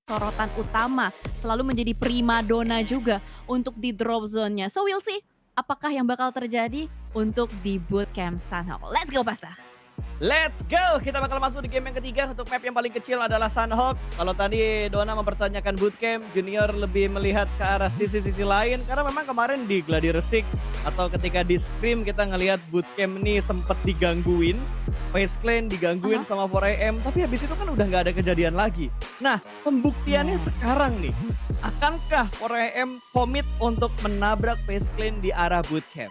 sorotan utama, selalu menjadi primadona juga untuk di drop zone-nya. So we'll see apakah yang bakal terjadi untuk di bootcamp Sanhok. Let's go Pasta! Let's go! Kita bakal masuk di game yang ketiga. Untuk map yang paling kecil adalah Sanhok. Kalau tadi Dona mempertanyakan bootcamp, Junior lebih melihat ke arah sisi-sisi lain. Karena memang kemarin di Gladiator Resik atau ketika di Scream kita ngelihat bootcamp ini sempet digangguin. Face Clan digangguin Aha. sama 4AM. Tapi habis itu kan udah nggak ada kejadian lagi. Nah, pembuktiannya Nah. sekarang nih. Akankah 4AM komit untuk menabrak Face Clan di arah bootcamp?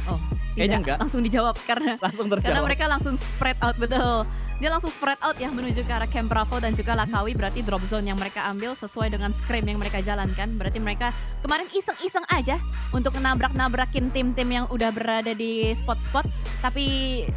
Oh, Kayaknya tidak, enggak. langsung dijawab karena Langsung karena terjawab. mereka langsung spread out, betul. Dia langsung spread out ya menuju ke arah Camp Bravo dan juga Lakawi, berarti drop zone yang mereka ambil sesuai dengan scrim yang mereka jalankan. Berarti mereka kemarin iseng-iseng aja untuk nabrak-nabrakin tim-tim yang udah berada di spot-spot, tapi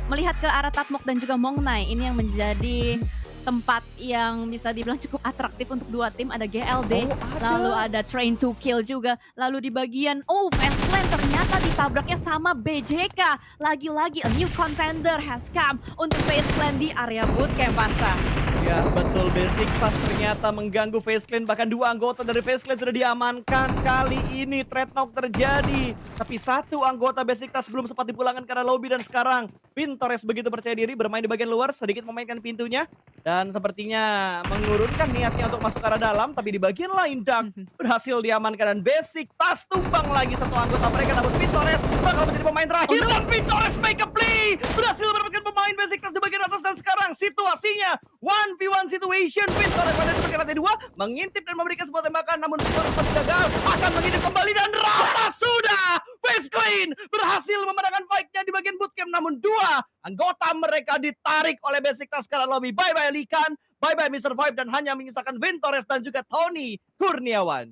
melihat ke arah Tatmok dan juga Mongnai, ini yang menjadi tempat yang bisa dibilang cukup atraktif untuk dua tim. Ada GLD, lalu ada Train to Kill juga. Lalu di bagian, oh Fastland ternyata ditabraknya sama BJK. Lagi-lagi a new contender has come untuk Fastland di area bootcamp, Pasta. Ya betul, Basic Fast ternyata mengganggu Face Clan, bahkan dua anggota dari Face Clan sudah diamankan. Kali ini trade knock terjadi, tapi satu anggota Basic Fast belum sempat dipulangkan karena lobby dan sekarang Pintores begitu percaya diri bermain di bagian luar, sedikit memainkan pintunya dan sepertinya mengurunkan niatnya untuk masuk ke arah dalam, tapi di bagian lain Dark berhasil diamankan dan Basic Fast tumbang lagi satu anggota mereka, namun Pintores bakal menjadi pemain terakhir dan Pintores make a play, berhasil mendapatkan pemain Basic Fast di bagian atas dan sekarang situasinya 1v1 situation. Pintores pada di bagian lantai 2 mengintip dan memberikan sebuah tembakan, namun Pintores masih gagal, akan mengintip kembali dan rata sudah. Face Clan berhasil memenangkan fight-nya di bagian bootcamp, namun dua anggota mereka ditarik oleh Basic Fast ke lobby. Bye-bye Likan, bye-bye Mr. Five, dan hanya menyisakan Pintores dan juga Tony Kurniawan.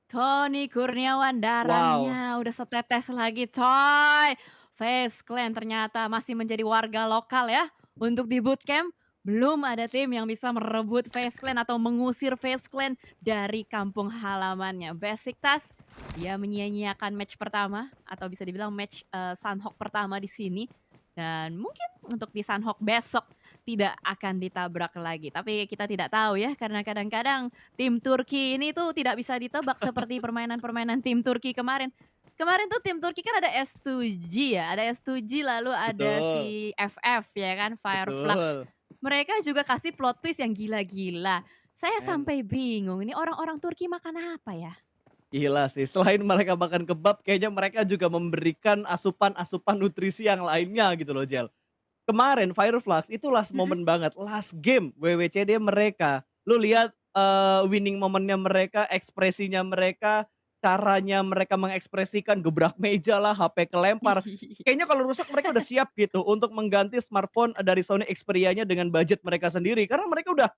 Tony Kurniawan Wow. darahnya udah setetes lagi, coy. Face Clan ternyata masih menjadi warga lokal ya. Untuk di bootcamp, belum ada tim yang bisa merebut Face Clan atau mengusir Face Clan dari kampung halamannya. Basic Task, dia menyia-nyiakan match pertama atau bisa dibilang match Sanhok pertama di sini. Dan mungkin untuk di Sanhok besok tidak akan ditabrak lagi. Tapi kita tidak tahu ya, karena kadang-kadang tim Turki ini tuh tidak bisa ditebak seperti permainan-permainan tim Turki kemarin. Kemarin tuh tim Turki kan ada S2G ya, ada S2G lalu ada Betul, si FF ya kan, Fireflux. betul. Mereka juga kasih plot twist yang gila-gila. Saya Men, sampai bingung, ini orang-orang Turki makan apa ya? gila sih. Selain mereka makan kebab, kayaknya mereka juga memberikan asupan-asupan nutrisi yang lainnya gitu loh, Jel. Kemarin Fireflux itu last Mhm. moment banget, last game WWCD mereka. Lu lihat, winning momennya mereka, ekspresinya mereka, caranya mereka mengekspresikan gebrak meja lah, HP kelempar. Kayaknya kalau rusak mereka udah siap gitu untuk mengganti smartphone dari Sony Xperia-nya dengan budget mereka sendiri. Karena mereka udah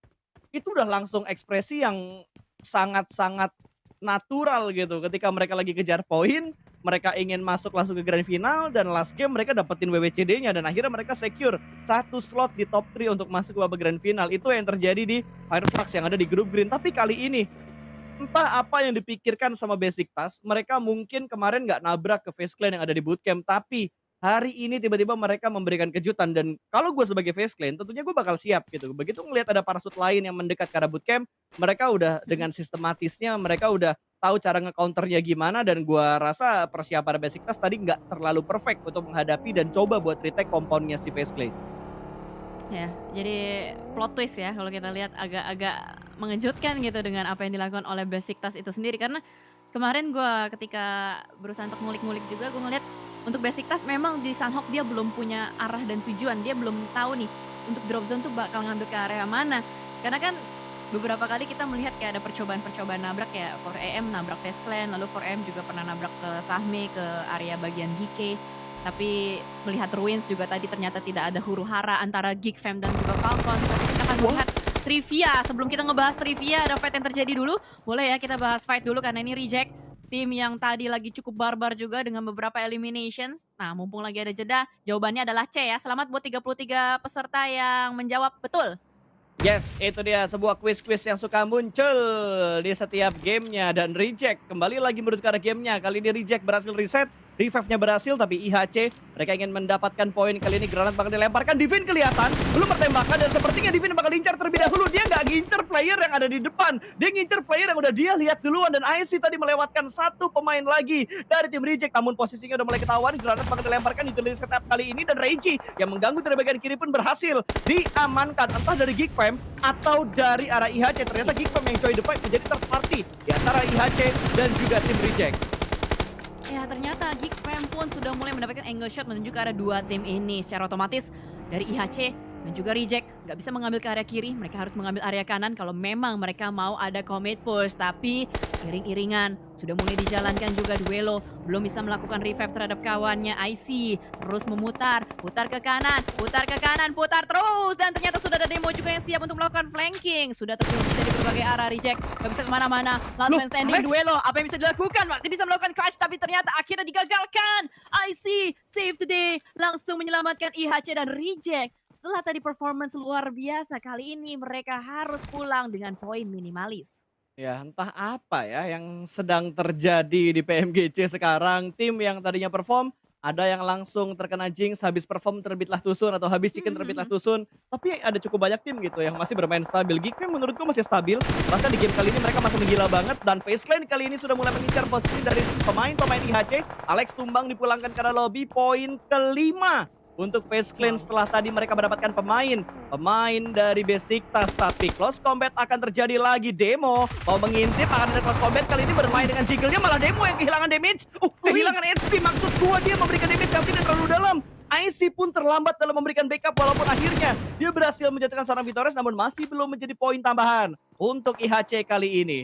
langsung ekspresi yang sangat-sangat natural gitu. Ketika mereka lagi kejar poin, mereka ingin masuk langsung ke grand final dan last game mereka dapetin WWCD-nya dan akhirnya mereka secure satu slot di top 3 untuk masuk ke babak grand final. Itu yang terjadi di Fireflux yang ada di grup green. Tapi kali ini entah apa yang dipikirkan sama Basic Task, mereka mungkin kemarin nggak nabrak ke Face Clan yang ada di bootcamp, tapi hari ini tiba-tiba mereka memberikan kejutan dan kalau gue sebagai Face Clan tentunya gue bakal siap gitu. Begitu ngelihat ada parasut lain yang mendekat ke arah bootcamp, mereka udah Mhm. dengan sistematisnya, mereka udah tahu cara nge-counternya gimana dan gue rasa persiapan Basic Task tadi nggak terlalu perfect untuk menghadapi dan coba buat retake komponnya si Face Clan. Ya, jadi plot twist ya kalau kita lihat agak-agak mengejutkan gitu dengan apa yang dilakukan oleh Basic Task itu sendiri. Karena kemarin gua ketika berusaha untuk ngulik-ngulik juga, gue ngeliat untuk Basic Task memang di Sanhok dia belum punya arah dan tujuan. Dia belum tahu nih untuk drop zone tuh bakal ngambil ke area mana. Karena kan beberapa kali kita melihat kayak ada percobaan-percobaan nabrak ya, 4AM nabrak Face Clan, lalu 4AM juga pernah nabrak ke Sahme, ke area bagian GK. Tapi melihat Ruins juga tadi ternyata tidak ada huru-hara antara Geek Fam dan juga Falcon. Tapi kita akan Wah, melihat trivia. Sebelum kita ngebahas trivia, ada fight yang terjadi dulu. Boleh ya kita bahas fight dulu karena ini reject. Tim yang tadi lagi cukup barbar juga dengan beberapa eliminations. Nah, mumpung lagi ada jeda, jawabannya adalah C ya. Selamat buat 33 peserta yang menjawab betul. yes, itu dia sebuah kuis-kuis yang suka muncul di setiap gamenya dan reject kembali lagi menuju ke arah gamenya. Kali ini reject berhasil reset Revive-nya berhasil tapi IHC mereka ingin mendapatkan poin kali ini. Granat bakal dilemparkan, Divin kelihatan belum pertembakan dan sepertinya Divin bakal incar terlebih dahulu. Dia nggak ngincer player yang ada di depan, dia ngincer player yang udah dia lihat duluan dan IC tadi melewatkan satu pemain lagi dari tim Reject. Namun posisinya udah mulai ketahuan, granat bakal dilemparkan di setup kali ini dan Reggie yang mengganggu dari bagian kiri pun berhasil diamankan entah dari Geekfam atau dari arah IHC. Ternyata Geekfam yang join the fight menjadi third party di antara IHC dan juga tim Reject. Ya ternyata Geek Fam pun sudah mulai mendapatkan angle shot menuju ke arah dua tim ini. Secara otomatis dari IHC dan juga Reject nggak bisa mengambil ke area kiri, mereka harus mengambil area kanan kalau memang mereka mau ada commit push. Tapi iring-iringan sudah mulai dijalankan juga duelo, belum bisa melakukan revive terhadap kawannya. IC terus memutar, putar ke kanan, putar ke kanan, putar terus, dan ternyata sudah ada Demo juga yang siap untuk melakukan flanking. Sudah terkunci dari berbagai arah. Reject nggak bisa kemana-mana, last man standing duelo. Apa yang bisa dilakukan? Masih bisa melakukan crash tapi ternyata akhirnya digagalkan. IC save the day, langsung menyelamatkan IHC dan Reject. Setelah tadi performance luar biasa, kali ini mereka harus pulang dengan poin minimalis. Ya, entah apa ya yang sedang terjadi di PMGC sekarang. Tim yang tadinya perform, ada yang langsung terkena jinx, habis perform terbitlah tusun atau habis chicken terbitlah tusun. Tapi ada cukup banyak tim gitu yang masih bermain stabil. Geekfam menurutku masih stabil. Bahkan di game kali ini mereka masih menggila banget. Dan FaZe kali ini sudah mulai mengincar posisi dari pemain-pemain IHC. Alex tumbang dipulangkan ke arah lobby. Poin kelima untuk FaZe Wow. setelah tadi mereka mendapatkan pemain dari Besiktas. Tapi close combat akan terjadi lagi. Demo mau mengintip, akan ada close combat kali ini bermain dengan jiggle-nya, malah Demo yang kehilangan damage. Kehilangan HP, maksud gua dia memberikan damage yang tidak terlalu dalam. IC pun terlambat dalam memberikan backup walaupun akhirnya dia berhasil menjatuhkan seorang Vitores, namun masih belum menjadi poin tambahan untuk IHC kali ini.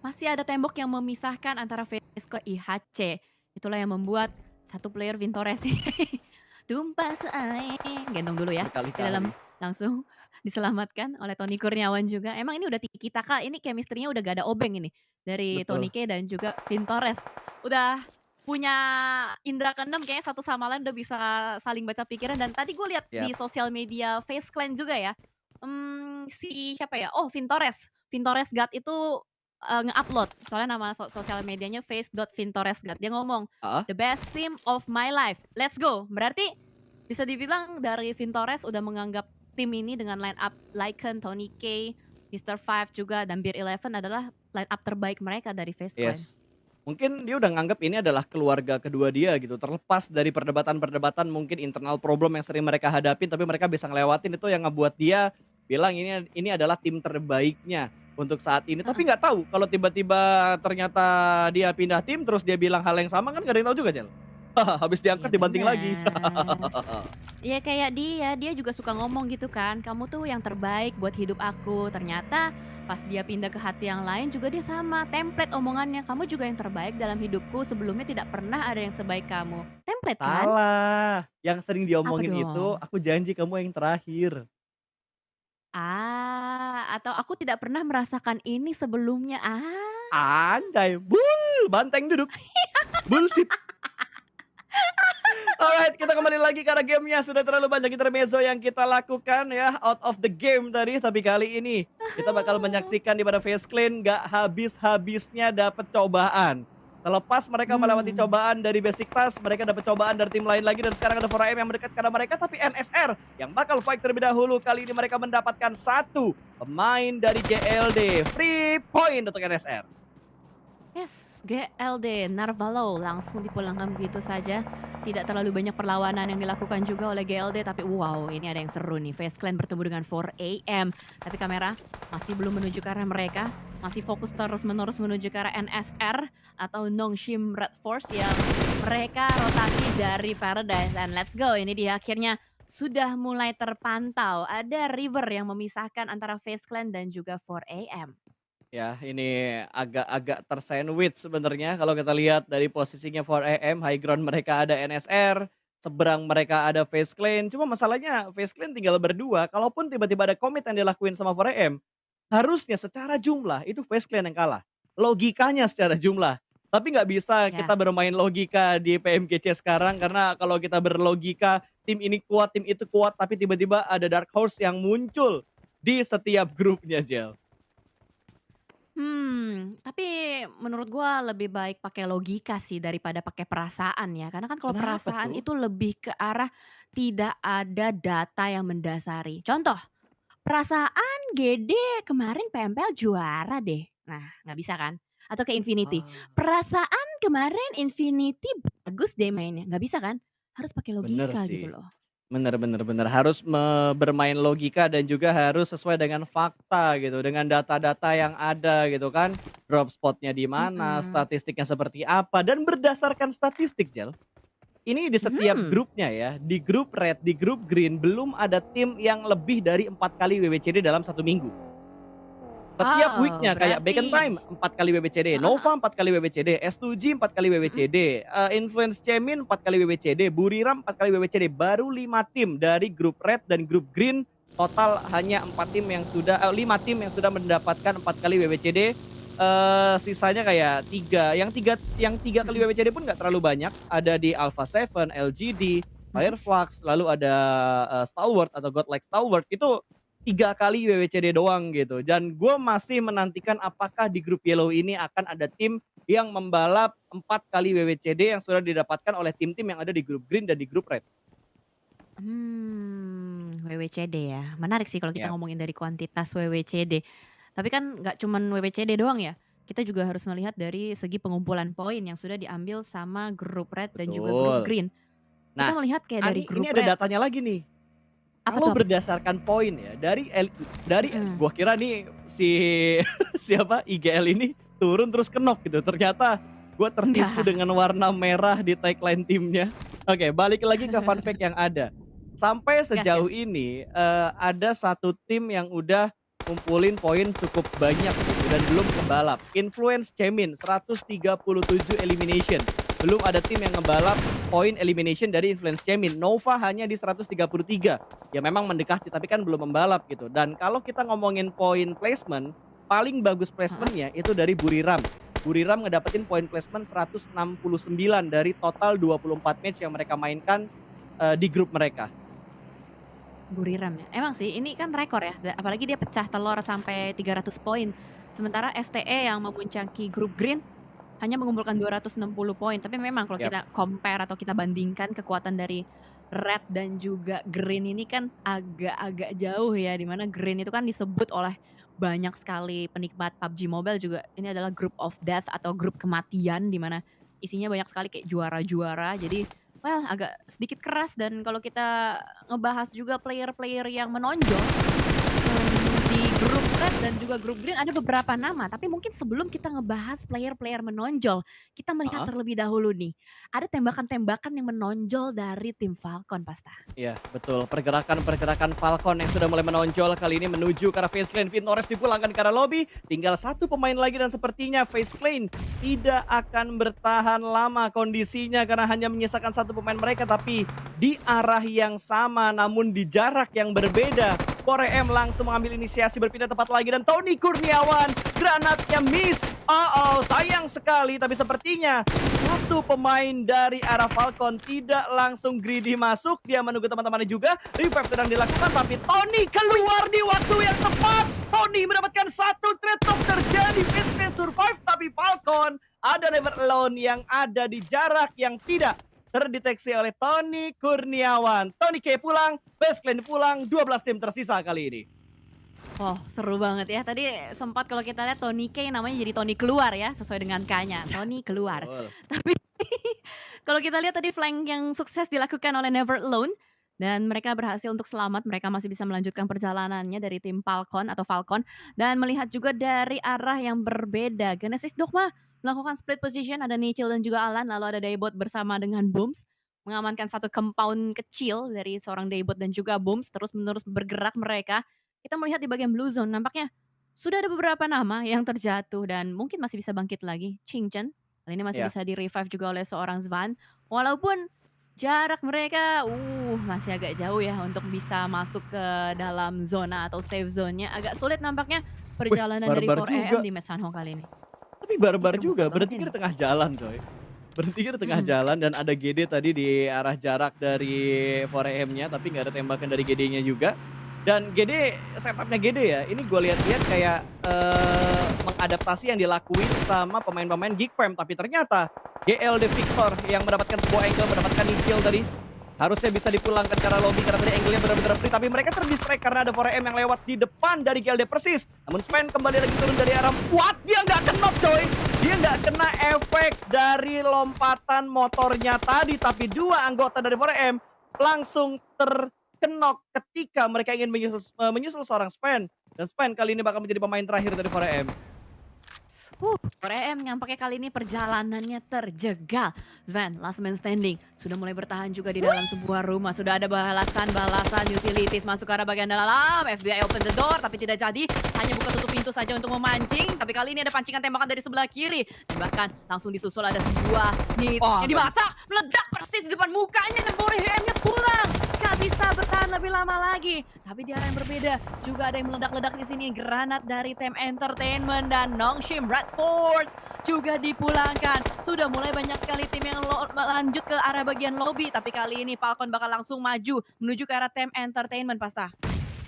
Masih ada tembok yang memisahkan antara FaZe ke IHC. Itulah yang membuat satu player Vintores tumpah seair, gendong dulu ya, di Berkali-kali. dalam langsung diselamatkan oleh Tony Kurniawan juga. Emang ini udah tiki taka, ini chemistry-nya udah gak ada obeng ini, dari Tony Betul. K dan juga Vintores. Udah punya indera keenam kayaknya satu sama lain udah bisa saling baca pikiran dan tadi gue lihat Yap. di sosial media FaZe Clan juga ya, si siapa ya, oh Vintores, Vintores God itu, nge-upload, soalnya nama sosial medianya face.vintoresgod. Dia ngomong, Heeh. "The best team of my life, let's go." Berarti bisa dibilang dari Vintores udah menganggap tim ini dengan line up Lycan, Tony K, Mister Five juga, dan Beer Eleven adalah line up terbaik mereka dari FaZe Clan. Yes. Mungkin dia udah nganggep ini adalah keluarga kedua dia gitu, terlepas dari perdebatan-perdebatan mungkin internal problem yang sering mereka hadapin, tapi mereka bisa ngelewatin itu yang ngebuat dia bilang ini adalah tim terbaiknya untuk saat ini. Heeh, Tapi nggak tahu kalau tiba-tiba ternyata dia pindah tim terus dia bilang hal yang sama kan nggak ada yang tahu juga, Cel. Habis iya diangkat dibanting lagi. bener. Iya kayak dia juga suka ngomong gitu kan, "Kamu tuh yang terbaik buat hidup aku." Ternyata pas dia pindah ke hati yang lain juga dia sama, template omongannya, "Kamu juga yang terbaik dalam hidupku, sebelumnya tidak pernah ada yang sebaik kamu." Template kan? Salah, yang sering Apa diomongin itu, dong? "Aku janji kamu yang terakhir." Atau aku tidak pernah merasakan ini sebelumnya. Anjay, banteng duduk, bullshit. Alright, kita kembali lagi karena gamenya sudah terlalu banyak intermezzo yang kita lakukan ya, out of the game tadi. Tapi kali ini kita bakal menyaksikan di mana FaZe nggak habis-habisnya dapat cobaan. Selepas mereka melewati Hmm. cobaan dari Basic Task, mereka dapat cobaan dari tim lain lagi dan sekarang ada 4AM yang mendekat karena mereka, tapi NSR yang bakal fight terlebih dahulu. Kali ini mereka mendapatkan satu pemain dari GLD. Free point untuk NSR. Yes, GLD Narvalo langsung dipulangkan begitu saja. Tidak terlalu banyak perlawanan yang dilakukan juga oleh GLD, tapi wow, ini ada yang seru nih. FaZe Clan bertemu dengan 4AM. Tapi kamera masih belum menuju ke arah mereka. Masih fokus terus-menerus menuju ke arah NSR atau Nongshim Red Force yang mereka rotasi dari Paradise. And let's go, ini dia akhirnya sudah mulai terpantau. Ada river yang memisahkan antara FaZe Clan dan juga 4AM. Ya, ini agak-agak tersandwich sebenarnya kalau kita lihat dari posisinya 4AM, high ground mereka ada NSR, seberang mereka ada FaZe Clan. Cuma masalahnya FaZe Clan tinggal berdua, kalaupun tiba-tiba ada commit yang dilakuin sama 4AM, harusnya secara jumlah itu FaZe Clan yang kalah. Logikanya secara jumlah. Tapi nggak bisa kita Ya. bermain logika di PMGC sekarang karena kalau kita berlogika tim ini kuat, tim itu kuat, tapi tiba-tiba ada Dark Horse yang muncul di setiap grupnya, Jel. Tapi menurut gua lebih baik pakai logika sih daripada pakai perasaan ya, karena kan kalau Kenapa perasaan tuh? itu lebih ke arah tidak ada data yang mendasari. Contoh, perasaan GD kemarin PMPL juara deh. Nah, nggak bisa kan? Atau kayak Infinity, Ah, perasaan kemarin Infinity bagus deh mainnya, nggak bisa kan? Harus pakai bener logika gitu sih. loh. Bener bener bener, harus bermain logika dan juga harus sesuai dengan fakta gitu, dengan data-data yang ada gitu kan, drop spot-nya di mana, Mhm. statistiknya seperti apa, dan berdasarkan statistik Jel, ini di setiap Mhm. grupnya ya, di grup red, di grup green, belum ada tim yang lebih dari 4 kali WWCD dalam 1 minggu. Setiap Oh, week-nya kayak Back in berarti Time 4 kali WWCD, heeh heeh. Nova 4 kali WWCD, S2G 4 kali Mhm. WWCD, Influence Cemin 4 kali WWCD, Buriram 4 kali WWCD, baru 5 tim dari grup red dan grup green, total hanya 4 tim yang sudah 5 tim yang sudah mendapatkan 4 kali WWCD, sisanya kayak 3, yang tiga kali Mhm. WWCD pun nggak terlalu banyak, ada di Alpha Seven, LGD, Mhm. Fireflux, lalu ada, Stalwart atau Godlike Stalwart, itu 3 kali WWCD doang gitu, dan gue masih menantikan apakah di grup yellow ini akan ada tim yang membalap 4 kali WWCD yang sudah didapatkan oleh tim-tim yang ada di grup green dan di grup red. WWCD ya. Menarik sih kalau kita Ya, ngomongin dari kuantitas WWCD. Tapi kan nggak cuman WWCD doang ya, kita juga harus melihat dari segi pengumpulan poin yang sudah diambil sama grup red dan juga grup betul. green. Kita Nah, melihat kayak dari ini grup ada red datanya lagi nih. apa Kalau tuh apa tuh? berdasarkan poin ya, dari Mhm. gua kira nih si siapa, IGL ini turun terus ke-knock gitu, ternyata gua tertipu Enggak. dengan warna merah di tagline timnya. Oke, balik lagi ke fun fact yang ada. Sampai Gas gas. sejauh ini, ada satu tim yang udah ngumpulin poin cukup banyak gitu dan belum kebalap. Influence Cemin 137 elimination. Belum ada tim yang ngebalap poin elimination dari Influence Cemin. Nova hanya di 133. Ya memang mendekati tapi kan belum membalap gitu. Dan kalau kita ngomongin poin placement, paling bagus Heeh. placementnya itu dari Buriram. Buriram ngedapetin poin placement 169 dari total 24 match yang mereka mainkan, di grup mereka. Buriram ya. Emang sih ini kan rekor ya, apalagi dia pecah telur sampai 300 poin. Sementara STE yang memuncaki grup green hanya mengumpulkan 260 poin, tapi memang kalau Yap, kita compare atau kita bandingkan kekuatan dari red dan juga green ini kan agak-agak jauh ya, di mana green itu kan disebut oleh banyak sekali penikmat PUBG Mobile juga ini adalah group of death atau grup kematian, di mana isinya banyak sekali kayak juara-juara. Jadi, well agak sedikit keras dan kalau kita ngebahas juga player-player yang menonjol di grup red dan juga grup green ada beberapa nama, tapi mungkin sebelum kita ngebahas player-player menonjol, kita melihat heeh. terlebih dahulu nih, ada tembakan-tembakan yang menonjol dari tim Falcon, Pasta. Iya, betul. Pergerakan-pergerakan Falcon yang sudah mulai menonjol kali ini menuju ke arah Face Clan. Vintores dipulangkan ke arah lobby. Tinggal satu pemain lagi dan sepertinya Face Clan tidak akan bertahan lama kondisinya karena hanya menyisakan satu pemain mereka tapi di arah yang sama namun di jarak yang berbeda. Korem langsung mengambil inisiasi berpindah tempat lagi dan Tony Kurniawan granatnya miss. Oh, sayang sekali tapi sepertinya satu pemain dari arah Falcon tidak langsung greedy masuk, dia menunggu teman-temannya juga, revive sedang dilakukan tapi Tony keluar di waktu yang tepat. Tony mendapatkan satu trade talk terjadi, Fishman survive tapi Falcon ada Never Alone yang ada di jarak yang tidak terdeteksi oleh Tony Kurniawan. Tony K pulang, Best Clan pulang, 12 tim tersisa kali ini. Oh, seru banget ya. Tadi sempat kalau kita lihat Tony K namanya jadi Tony keluar ya, sesuai dengan K-nya, Ya, Tony keluar. betul. Tapi kalau kita lihat tadi flank yang sukses dilakukan oleh Never Alone dan mereka berhasil untuk selamat, mereka masih bisa melanjutkan perjalanannya dari tim Falcon dan melihat juga dari arah yang berbeda. Genesis Dogma melakukan split position, ada Nichil dan juga Alan, lalu ada Daybot bersama dengan Booms mengamankan satu compound kecil dari seorang Daybot dan juga Booms terus-menerus bergerak mereka. Kita melihat di bagian blue zone nampaknya sudah ada beberapa nama yang terjatuh dan mungkin masih bisa bangkit lagi. Chingchen kali ini masih Ya. bisa di-revive juga oleh seorang Zvan, walaupun jarak mereka, masih agak jauh ya untuk bisa masuk ke dalam zona atau safe zone-nya, agak sulit nampaknya Wih, perjalanan dari barbar 4AM juga. di match Sanhok kali ini. Tapi Ini barbar terbuka juga, banget berhentinya ini. di tengah jalan coy. Berhentinya di tengah Mhm. jalan dan ada GD tadi di arah jarak dari 4AM-nya, tapi nggak ada tembakan dari GD-nya juga. Dan GD, setup-nya GD ya, ini gue lihat-lihat kayak, mengadaptasi yang dilakuin sama pemain-pemain Geek Fam, tapi ternyata GLD Victor yang mendapatkan sebuah angle, mendapatkan kill tadi, harusnya bisa dipulangkan ke arah lobby karena tadi angle-nya benar-benar free, tapi mereka terdistract karena ada 4AM yang lewat di depan dari GLD persis. Namun Sven kembali lagi turun dari arah, what? Dia nggak kena coy! Dia nggak kena efek dari lompatan motornya tadi, tapi dua anggota dari 4AM langsung terkenok ketika mereka ingin menyusul seorang Sven. Dan Sven kali ini bakal menjadi pemain terakhir dari 4AM. 4AM nampaknya kali ini perjalanannya terjegal. Sven, last man standing, sudah mulai bertahan juga di dalam sebuah rumah. Sudah ada balasan utilities masuk ke arah bagian dalam. FBI open the door, tapi tidak jadi. Hanya buka tutup pintu saja untuk memancing. Tapi kali ini ada pancingan tembakan dari sebelah kiri. Dan bahkan langsung disusul ada sebuah nits yang dimasak. Meledak persis di depan mukanya dan 4AM-nya pulang. Gak bisa bertahan lebih lama lagi. Tapi di arah yang berbeda, juga ada yang meledak-ledak di sini. Granat dari Team Entertainment dan Nongshim Red Force juga dipulangkan. Sudah mulai banyak sekali tim yang lanjut ke arah bagian lobby. Tapi kali ini Falcon bakal langsung maju menuju ke arah Team Entertainment, Pasta.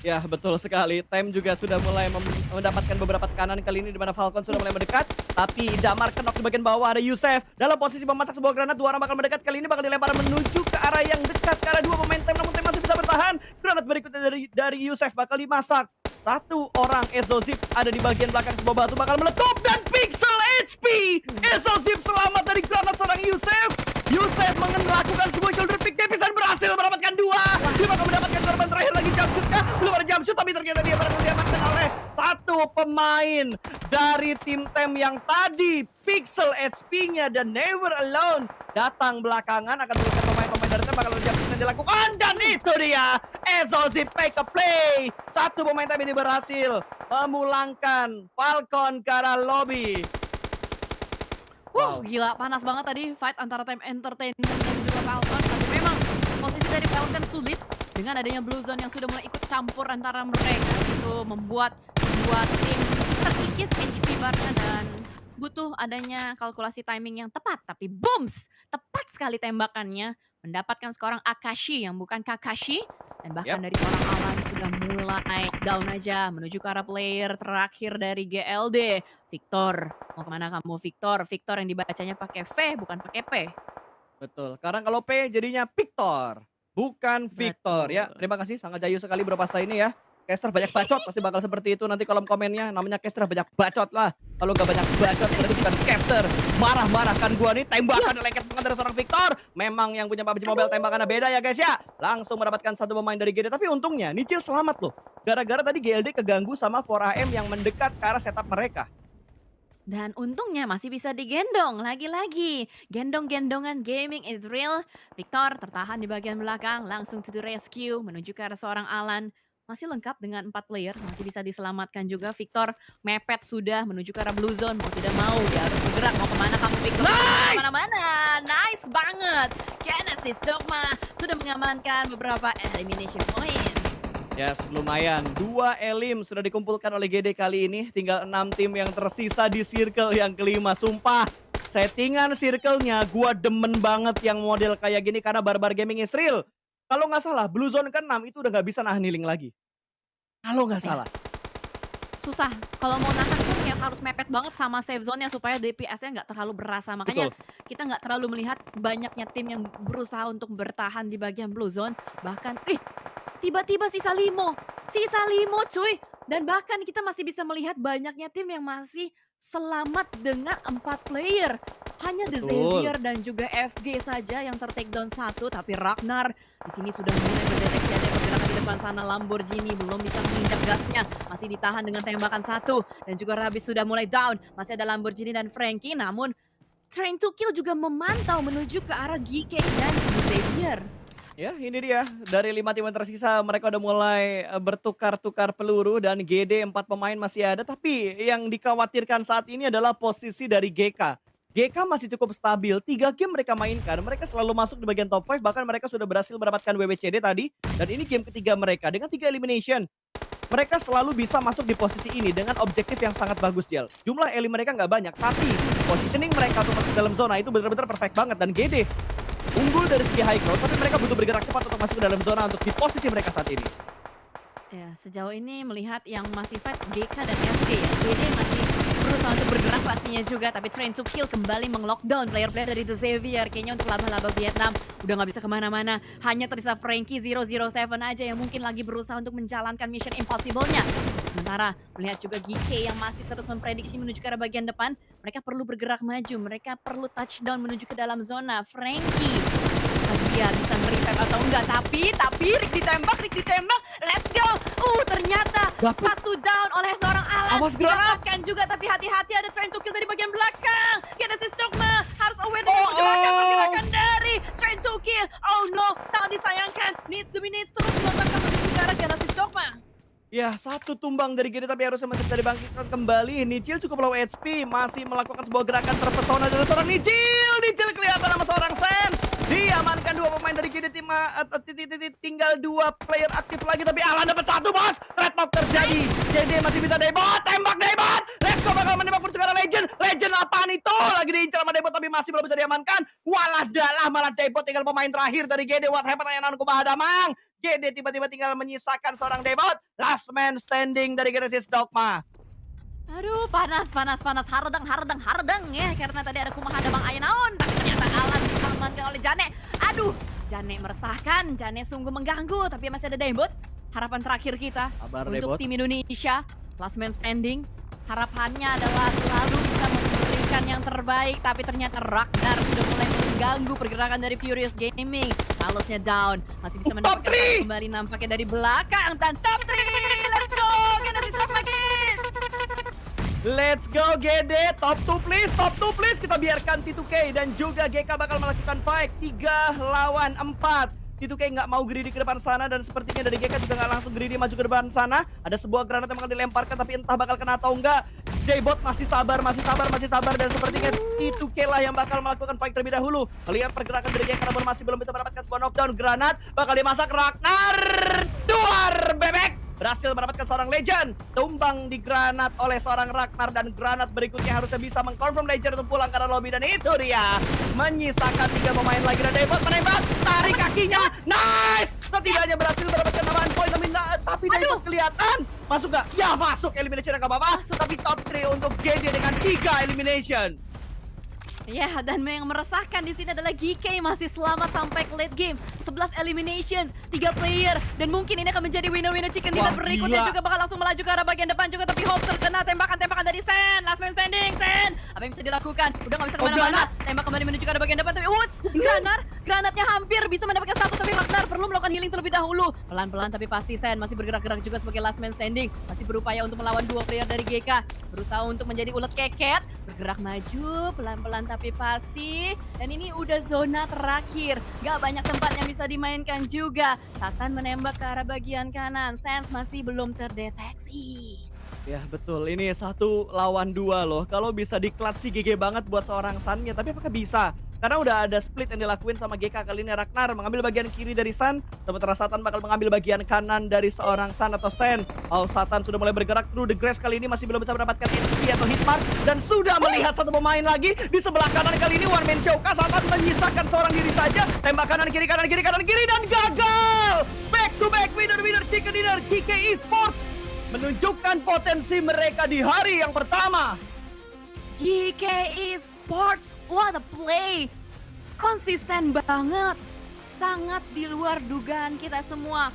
Ya, betul sekali. Time juga sudah mulai mendapatkan beberapa tekanan kali ini di mana Falcon sudah mulai mendekat. Tapi Damar kenok di bagian bawah, ada Yusef dalam posisi memasak sebuah granat. Dua orang bakal mendekat, kali ini bakal dilempar menuju ke arah yang dekat, ke arah dua pemain Time, namun Time masih bisa bertahan. Granat berikutnya dari Yusef bakal dimasak. Satu orang Ezozip ada di bagian belakang sebuah batu bakal meletup dan Pixel HP. Ezozip selamat dari granat seorang Yusef. Yusef melakukan sebuah shoulder pick tipis dan berhasil mendapatkan dua. Dia bakal mendapatkan korban terakhir lagi, jumpsuit kah? Belum ada jumpsuit, tapi ternyata dia berhasil diamankan oleh satu pemain dari tim Tem yang tadi. Pixel HP-nya dan Never Alone datang belakangan, akan melihat pemain-pemain dari Tem bakal berjumpsuit yang dilakukan. Dan itu dia, Ezozip make a play. Satu pemain Tem ini berhasil memulangkan Falcon ke arah lobby. Wow, gila panas banget tadi fight antara Team Entertainment dan juga Falcon. Tapi memang posisi dari Falcon sulit dengan adanya Blue Zone yang sudah mulai ikut campur antara mereka. Itu membuat tim terkikis HP bar-nya dan butuh adanya kalkulasi timing yang tepat. Tapi booms, tepat sekali tembakannya. Mendapatkan seorang Akashi yang bukan Kakashi. Dan bahkan dari seorang Alan sudah mulai down aja menuju ke arah player terakhir dari GLD. Victor, mau kemana kamu Victor? Victor yang dibacanya pakai V bukan pakai P. Betul, karena kalau P jadinya Victor, bukan Victor. Betul. Ya, terima kasih, sangat jayu sekali Bro Pasta ini ya. Caster banyak bacot, pasti bakal seperti itu nanti kolom komennya. Namanya caster banyak bacot lah. Kalau gak banyak bacot berarti bukan caster. Marah-marah kan gua nih, tembakan lengket banget dari seorang Victor. Memang yang punya PUBG Mobile tembakannya beda ya guys ya. Langsung mendapatkan satu pemain dari GD, tapi untungnya Nicil selamat loh. Gara-gara tadi GLD keganggu sama 4AM yang mendekat ke arah setup mereka. Dan untungnya masih bisa digendong lagi-lagi. Gendong-gendongan gaming is real. Victor tertahan di bagian belakang, langsung to the rescue menuju ke arah seorang Alan. Masih lengkap dengan 4 player, masih bisa diselamatkan juga. Victor mepet sudah menuju ke arah blue zone. Mau tidak mau dia harus bergerak. Mau kemana kamu Victor? Nice! Kemana-mana. Nice banget. Genesis Dogma sudah mengamankan beberapa elimination points. Yes, lumayan. 2 elim sudah dikumpulkan oleh GD kali ini. Tinggal 6 tim yang tersisa di circle yang kelima. Sumpah, settingan circle-nya gua demen banget yang model kayak gini karena Barbar Gaming is real. Kalau nggak salah, Blue Zone ke-6 itu udah nggak bisa nahan healing lagi. Kalau nggak salah. Susah. Kalau mau nahan pun ya harus mepet banget sama save zone-nya supaya DPS-nya nggak terlalu berasa. Makanya kita nggak terlalu melihat banyaknya tim yang berusaha untuk bertahan di bagian blue zone. Bahkan, tiba-tiba sisa Limo cuy. Dan bahkan kita masih bisa melihat banyaknya tim yang masih selamat dengan 4 player. Hanya The Xavier dan juga FG saja yang ter-take down 1. Tapi Ragnar di sini sudah mulai mendeteksi ada pergerakan di depan sana. Lamborghini belum bisa menginjak gasnya. Masih ditahan dengan tembakan 1. Dan juga Rabis sudah mulai down. Masih ada Lamborghini dan Frankie. Namun Train to Kill juga memantau menuju ke arah GK dan The Xavier. Ya, ini dia. Dari 5 tim yang tersisa, mereka udah mulai bertukar-tukar peluru dan GD 4 pemain masih ada. Tapi yang dikhawatirkan saat ini adalah posisi dari GK. GK masih cukup stabil, 3 game mereka mainkan, mereka selalu masuk di bagian top 5, bahkan mereka sudah berhasil mendapatkan WWCD tadi. Dan ini game ketiga mereka, dengan 3 elimination. Mereka selalu bisa masuk di posisi ini dengan objektif yang sangat bagus, Jel. Jumlah elim mereka nggak banyak, tapi positioning mereka untuk masuk dalam zona itu benar-benar perfect banget. Dan GD unggul dari segi high ground, tapi mereka butuh bergerak cepat untuk masuk ke dalam zona untuk di posisi mereka saat ini. Ya, sejauh ini melihat yang masih fight GK dan FG ya. GD masih berusaha untuk bergerak pastinya juga, tapi Train to Kill kembali meng-lockdown player-player dari The Xavier. Kayaknya untuk laba-laba Vietnam udah nggak bisa kemana-mana. Hanya tersisa Frankie 007 aja yang mungkin lagi berusaha untuk menjalankan mission impossible-nya. Sementara melihat juga GK yang masih terus memprediksi menuju ke arah bagian depan, mereka perlu bergerak maju, mereka perlu touchdown menuju ke dalam zona. Frankie apakah dia bisa nge-revive atau enggak? Tapi Rick ditembak, let's go! Ternyata Dapet, satu down oleh seorang Alan. awas granat. Didapatkan juga, tapi hati-hati ada Train to Kill dari bagian belakang. Genesis Dogma harus aware dengan Oh, pergerakan dari Train to Kill. Oh no, sangat disayangkan. Needs demi needs terus melontarkan menuju ke arah Genesis Dogma. Ya, satu tumbang dari GD tapi harusnya masih bisa dibangkitkan kembali. Nijil cukup low HP, masih melakukan sebuah gerakan terpesona dari seorang Nijil. Nijil kelihatan sama seorang Sense. Diamankan dua pemain dari GD tinggal dua player aktif lagi tapi Alan dapat satu, bos. Threat knock terjadi. GD masih bisa Daybot, tembak Daybot. Let's go bakal menembak menuju ke arah Legend. Legend apaan itu? Lagi diincar sama Daybot tapi masih belum bisa diamankan. Walah dalah malah Daybot tinggal pemain terakhir dari GD. What happened Ayanan Kubahadamang? GD tiba-tiba tinggal menyisakan seorang Daybot. Last man standing dari Genesis Dogma. Aduh, panas, hardang ya. Karena tadi ada kumaha Bang Ayanaon, tapi ternyata Alan diamankan oleh Jane. Aduh, Jane meresahkan, Jane sungguh mengganggu, tapi masih ada Daybot. Harapan terakhir kita Sabar, untuk Daybot. tim Indonesia, last man standing. Harapannya adalah selalu bisa memberikan yang terbaik, tapi ternyata Ragnar sudah mulai mengganggu pergerakan dari Furious Gaming. Talosnya down, masih bisa mendapatkan three! kembali nampaknya dari belakang. Dan top 3, let's go! Genesis Dogma Kids! Let's go GD, top 2 please. Kita biarkan T2K dan juga GK bakal melakukan fight 3 lawan 4. T2K nggak mau greedy ke depan sana dan sepertinya dari GK juga nggak langsung greedy maju ke depan sana. Ada sebuah granat yang bakal dilemparkan tapi entah bakal kena atau enggak. Daybot masih sabar dan sepertinya T2K lah yang bakal melakukan fight terlebih dahulu. Melihat pergerakan dari GK namun masih belum bisa mendapatkan sebuah knockdown. Granat bakal dimasak Ragnar. Duar bebek. Berhasil mendapatkan seorang Legend. Tumbang di granat oleh seorang Ragnar dan granat berikutnya harusnya bisa mengkonfirm Legend untuk pulang ke arah lobby dan itu dia. Menyisakan 3 pemain lagi dan Daybot menembak. Tarik kakinya. Nice. Setidaknya berhasil mendapatkan tambahan poin tapi Daybot kelihatan. Masuk gak? Ya masuk. Elimination gak apa-apa. Tapi top 3 untuk GD dengan 3 elimination. Ya, dan yang meresahkan di sini adalah GK masih selamat sampai ke late game. 11 eliminations, 3 player, dan mungkin ini akan menjadi winner-winner chicken dinner berikutnya juga bakal langsung melaju ke arah bagian depan juga, tapi Hope terkena tembakan-tembakan dari Sen. Last man standing, Sen. Apa yang bisa dilakukan? Udah gak bisa kemana-mana. Tembak kembali menuju ke arah bagian depan, tapi granatnya hampir bisa mendapatkan satu, tapi Ragnar perlu melakukan healing terlebih dahulu. Pelan-pelan tapi pasti Sen masih bergerak-gerak juga sebagai last man standing. Masih berupaya untuk melawan 2 player dari GK. Berusaha untuk menjadi ulet keket. Bergerak maju, pelan-pelan tapi pasti. Dan ini udah zona terakhir. Gak banyak tempat yang bisa dimainkan juga. Satan menembak ke arah bagian kanan. Sense masih belum terdeteksi. Ya betul, ini 1 lawan 2 loh. Kalau bisa diklat sih GG banget buat seorang Sun-nya, tapi apakah bisa? Karena udah ada split yang dilakuin sama GK kali ini. Ragnar mengambil bagian kiri dari Sun, sementara Satan bakal mengambil bagian kanan dari seorang Sun atau Sen. Oh, Satan sudah mulai bergerak through the grass kali ini, masih belum bisa mendapatkan HP atau hitmark dan sudah melihat satu pemain lagi di sebelah kanan kali ini. One man show. Satan menyisakan seorang diri saja. Tembak kanan kiri dan gagal. Back to back winner chicken dinner. GK Esports menunjukkan potensi mereka di hari yang pertama. GK Esports, what a play! Konsisten banget, sangat di luar dugaan kita semua.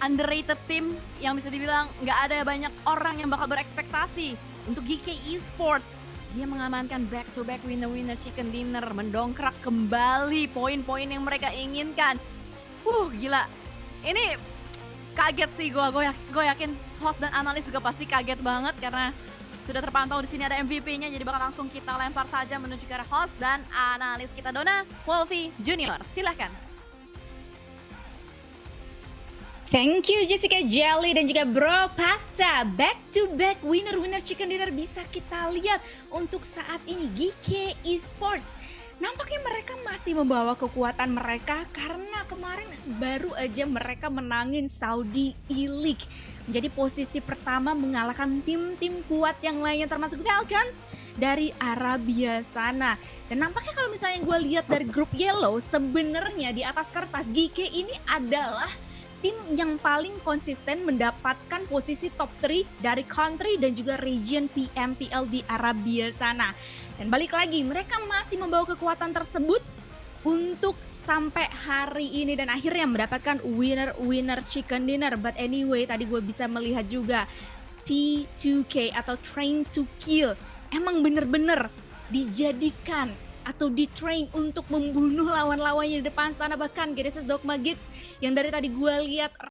Underrated team yang bisa dibilang nggak ada banyak orang yang bakal berekspektasi. Untuk GK Esports, dia mengamankan back-to-back winner chicken dinner, mendongkrak kembali poin-poin yang mereka inginkan. Gila. Ini kaget sih gue yakin host dan analis juga pasti kaget banget karena sudah terpantau di sini ada MVP-nya, jadi bakal langsung kita lempar saja menuju ke arah host dan analis kita Dona Wolfie Junior. Silahkan. Thank you Jessica Jelly dan juga Bro Pasta. Back to back winner chicken dinner bisa kita lihat untuk saat ini GK Esports. Nampaknya mereka masih membawa kekuatan mereka karena kemarin baru aja mereka menangin Saudi E-League. Menjadi posisi pertama mengalahkan tim-tim kuat yang lainnya termasuk Falcons dari Arabia sana. Dan nampaknya kalau misalnya gue lihat dari grup Yellow, sebenarnya di atas kertas GK ini adalah tim yang paling konsisten mendapatkan posisi top 3 dari country dan juga region PMPL di Arabia sana. Dan balik lagi, mereka masih membawa kekuatan tersebut untuk sampai hari ini dan akhirnya mendapatkan winner chicken dinner. But anyway, tadi gue bisa melihat juga T2K atau Train to Kill emang bener-bener dijadikan atau di-train untuk membunuh lawan-lawannya di depan sana. Bahkan Genesis Dogma Kids yang dari tadi gue lihat